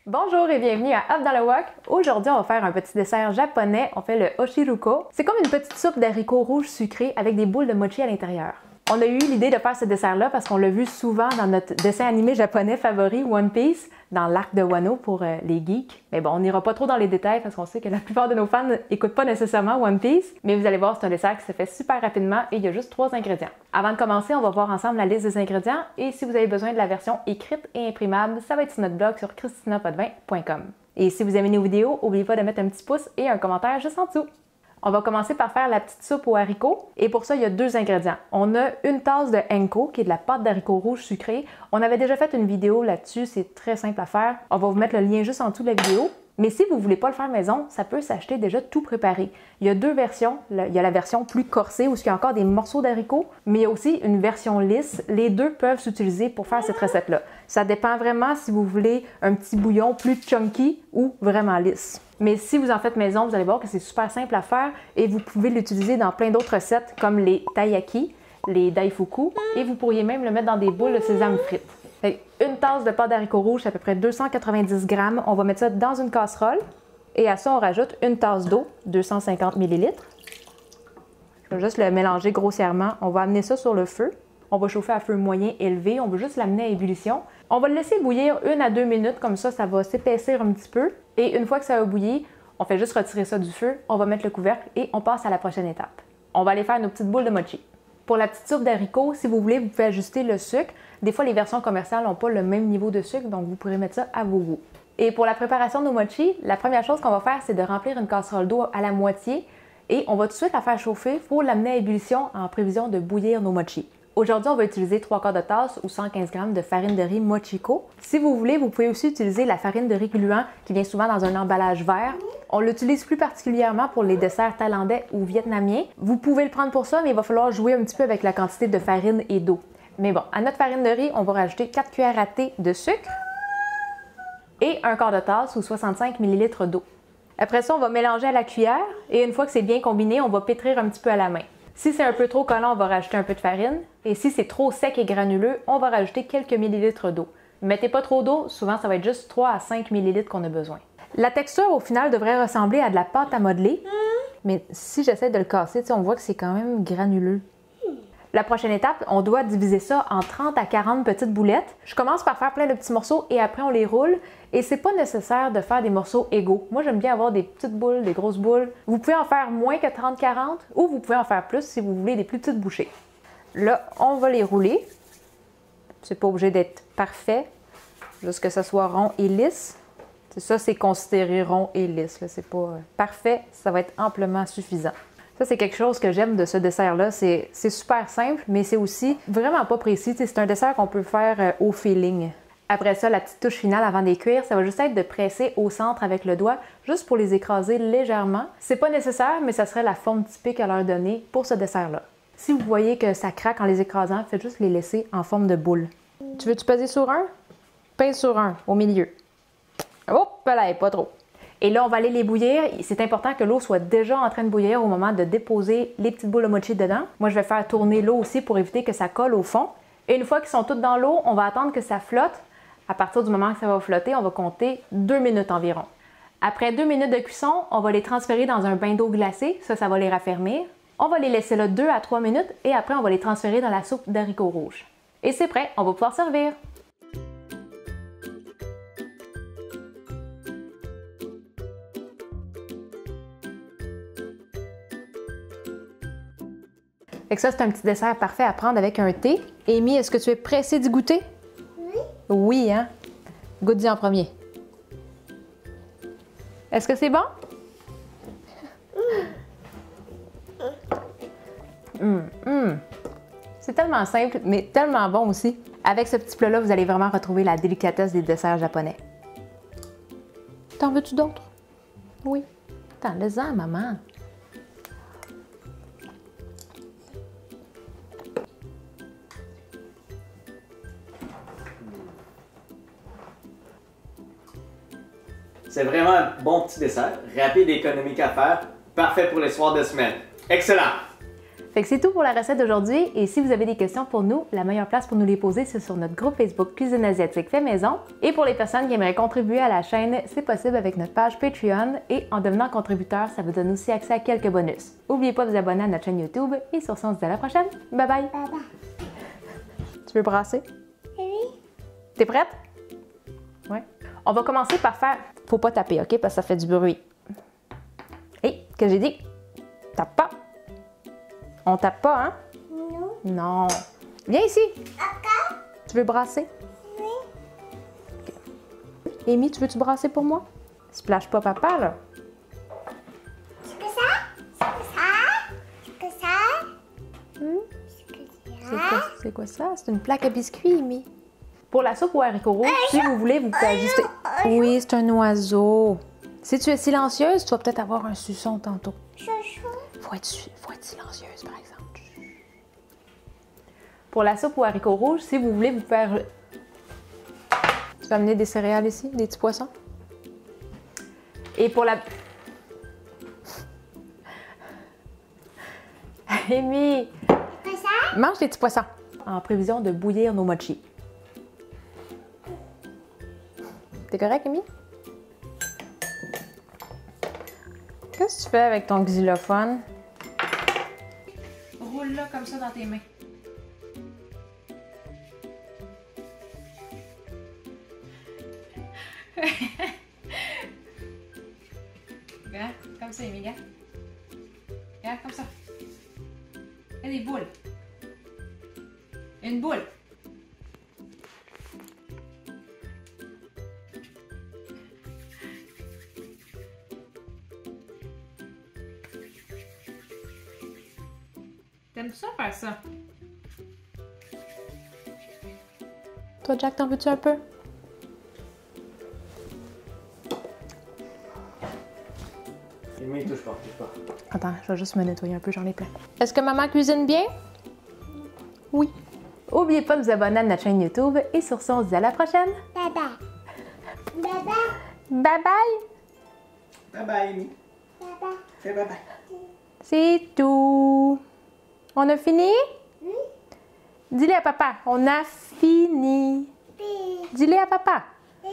Bonjour et bienvenue à Up dans le Wok. Aujourd'hui, on va faire un petit dessert japonais. On fait le oshiruko. C'est comme une petite soupe d'haricots rouges sucrés avec des boules de mochi à l'intérieur. On a eu l'idée de faire ce dessert-là parce qu'on l'a vu souvent dans notre dessin animé japonais favori, One Piece, dans l'arc de Wano pour les geeks. Mais bon, on n'ira pas trop dans les détails parce qu'on sait que la plupart de nos fans n'écoutent pas nécessairement One Piece. Mais vous allez voir, c'est un dessert qui se fait super rapidement et il y a juste 3 ingrédients. Avant de commencer, on va voir ensemble la liste des ingrédients et si vous avez besoin de la version écrite et imprimable, ça va être sur notre blog sur christinapotvin.com. Et si vous aimez nos vidéos, n'oubliez pas de mettre un petit pouce et un commentaire juste en dessous. On va commencer par faire la petite soupe aux haricots et pour ça, il y a 2 ingrédients. On a une tasse de Henko qui est de la pâte d'haricots rouges sucrés. On avait déjà fait une vidéo là-dessus, c'est très simple à faire. On va vous mettre le lien juste en dessous de la vidéo. Mais si vous ne voulez pas le faire maison, ça peut s'acheter déjà tout préparé. Il y a 2 versions. Il y a la version plus corsée où il y a encore des morceaux d'haricots, mais il y a aussi une version lisse. Les deux peuvent s'utiliser pour faire cette recette-là. Ça dépend vraiment si vous voulez un petit bouillon plus chunky ou vraiment lisse. Mais si vous en faites maison, vous allez voir que c'est super simple à faire et vous pouvez l'utiliser dans plein d'autres recettes comme les taiyaki, les daifuku et vous pourriez même le mettre dans des boules de sésame frites. Une tasse de pâte d'haricots rouges, c'est à peu près 290 grammes. On va mettre ça dans une casserole et à ça, on rajoute une tasse d'eau, 250 ml. Je vais juste le mélanger grossièrement. On va amener ça sur le feu. On va chauffer à feu moyen élevé. On va juste l'amener à ébullition. On va le laisser bouillir 1 à 2 minutes, comme ça va s'épaissir un petit peu. Et une fois que ça va bouillir, on fait juste retirer ça du feu. On va mettre le couvercle et on passe à la prochaine étape. On va aller faire nos petites boules de mochi. Pour la petite soupe d'haricots, si vous voulez, vous pouvez ajuster le sucre. Des fois, les versions commerciales n'ont pas le même niveau de sucre, donc vous pourrez mettre ça à vos goûts. Et pour la préparation de nos mochi, la première chose qu'on va faire, c'est de remplir une casserole d'eau à la moitié et on va tout de suite la faire chauffer pour l'amener à ébullition en prévision de bouillir nos mochi. Aujourd'hui, on va utiliser 3/4 de tasse ou 115 g de farine de riz Mochiko. Si vous voulez, vous pouvez aussi utiliser la farine de riz gluant qui vient souvent dans un emballage vert. On l'utilise plus particulièrement pour les desserts thaïlandais ou vietnamiens. Vous pouvez le prendre pour ça, mais il va falloir jouer un petit peu avec la quantité de farine et d'eau. Mais bon, à notre farine de riz, on va rajouter 4 cuillères à thé de sucre et 1/4 de tasse ou 65 ml d'eau. Après ça, on va mélanger à la cuillère et une fois que c'est bien combiné, on va pétrir un petit peu à la main. Si c'est un peu trop collant, on va rajouter un peu de farine. Et si c'est trop sec et granuleux, on va rajouter quelques millilitres d'eau. Mettez pas trop d'eau, souvent ça va être juste 3 à 5 millilitres qu'on a besoin. La texture au final devrait ressembler à de la pâte à modeler. Mais si j'essaie de le casser, on voit que c'est quand même granuleux. La prochaine étape, on doit diviser ça en 30 à 40 petites boulettes. Je commence par faire plein de petits morceaux et après on les roule. Et c'est pas nécessaire de faire des morceaux égaux. Moi, j'aime bien avoir des petites boules, des grosses boules. Vous pouvez en faire moins que 30-40 ou vous pouvez en faire plus si vous voulez des plus petites bouchées. Là, on va les rouler. C'est pas obligé d'être parfait, juste que ça soit rond et lisse. Ça, c'est considéré rond et lisse. C'est pas parfait, ça va être amplement suffisant. Ça, c'est quelque chose que j'aime de ce dessert-là. C'est super simple, mais c'est aussi vraiment pas précis. C'est un dessert qu'on peut faire au feeling. Après ça, la petite touche finale avant de les cuire, ça va juste être de presser au centre avec le doigt, juste pour les écraser légèrement. C'est pas nécessaire, mais ça serait la forme typique à leur donner pour ce dessert-là. Si vous voyez que ça craque en les écrasant, faites juste les laisser en forme de boule. Tu veux-tu peser sur un? Pèse sur un, au milieu. Hop là, pas trop. Et là, on va aller les bouillir. C'est important que l'eau soit déjà en train de bouillir au moment de déposer les petites boules de mochi dedans. Moi, je vais faire tourner l'eau aussi pour éviter que ça colle au fond. Et une fois qu'ils sont toutes dans l'eau, on va attendre que ça flotte. À partir du moment que ça va flotter, on va compter 2 minutes environ. Après 2 minutes de cuisson, on va les transférer dans un bain d'eau glacée. Ça va les raffermir. On va les laisser là 2 à 3 minutes et après, on va les transférer dans la soupe d'haricots rouges. Et c'est prêt, on va pouvoir servir. Fait que ça, c'est un petit dessert parfait à prendre avec un thé. Amy, est-ce que tu es pressée d'y goûter? Oui. Oui, hein? Goûte-y en premier. Est-ce que c'est bon? C'est tellement simple, mais tellement bon aussi. Avec ce petit plat-là, vous allez vraiment retrouver la délicatesse des desserts japonais. T'en veux-tu d'autres? Oui. Attends, laisse-en, maman. C'est vraiment un bon petit dessert, rapide et économique à faire, parfait pour les soirs de semaine. Excellent! Fait que c'est tout pour la recette d'aujourd'hui et si vous avez des questions pour nous, la meilleure place pour nous les poser, c'est sur notre groupe Facebook Cuisine asiatique fait maison. Et pour les personnes qui aimeraient contribuer à la chaîne, c'est possible avec notre page Patreon et en devenant contributeur, ça vous donne aussi accès à quelques bonus. N'oubliez pas de vous abonner à notre chaîne YouTube et sur ce, on se dit à la prochaine. Bye bye! Bye bye. Tu veux brasser? Oui. T'es prête? Ouais. On va commencer par faire... Faut pas taper, OK? Parce que ça fait du bruit. Hé, qu'est-ce que j'ai dit? Tape pas. On tape pas, hein? Non. Non. Viens ici. Encore? Tu veux brasser? Oui. Amy, tu veux-tu brasser pour moi? Splash pas papa, là. C'est que ça? C'est que ça? C'est que ça? C'est que ça? C'est quoi ça? C'est une plaque à biscuits, Amy. Pour la soupe aux haricots rouges, si vous voulez, vous pouvez ajuster. Oui, c'est un oiseau. Si tu es silencieuse, tu vas peut-être avoir un suçon tantôt. Chouchou. Faut être silencieuse, par exemple. Pour la soupe aux haricots rouges, si vous voulez, vous pouvez... Tu vas amener des céréales ici, des petits poissons. Et pour la... Amy, C'est que ça? mange des petits poissons. En prévision de bouillir nos mochis. T'es correct, Amy? Qu'est-ce que tu fais avec ton xylophone? Roule-le comme ça dans tes mains. Regarde, comme ça, Amy, regarde. Regarde, comme ça. Il y a des boules. Une boule. T'aimes ça faire ça? Toi, Jack, t'en veux-tu un peu? Amy, touche pas, touche pas. Attends, je vais juste me nettoyer un peu, j'en ai plein. Est-ce que maman cuisine bien? Oui. N'oubliez pas de vous abonner à notre chaîne YouTube et sur ce, on se dit à la prochaine. Bye bye. Bye bye. Bye bye! Bye bye, Amy. Bye bye. Fais bye bye. C'est tout. On a fini? Oui. Dis-le à papa, on a fini. Bye. Dis-le à papa. Bye.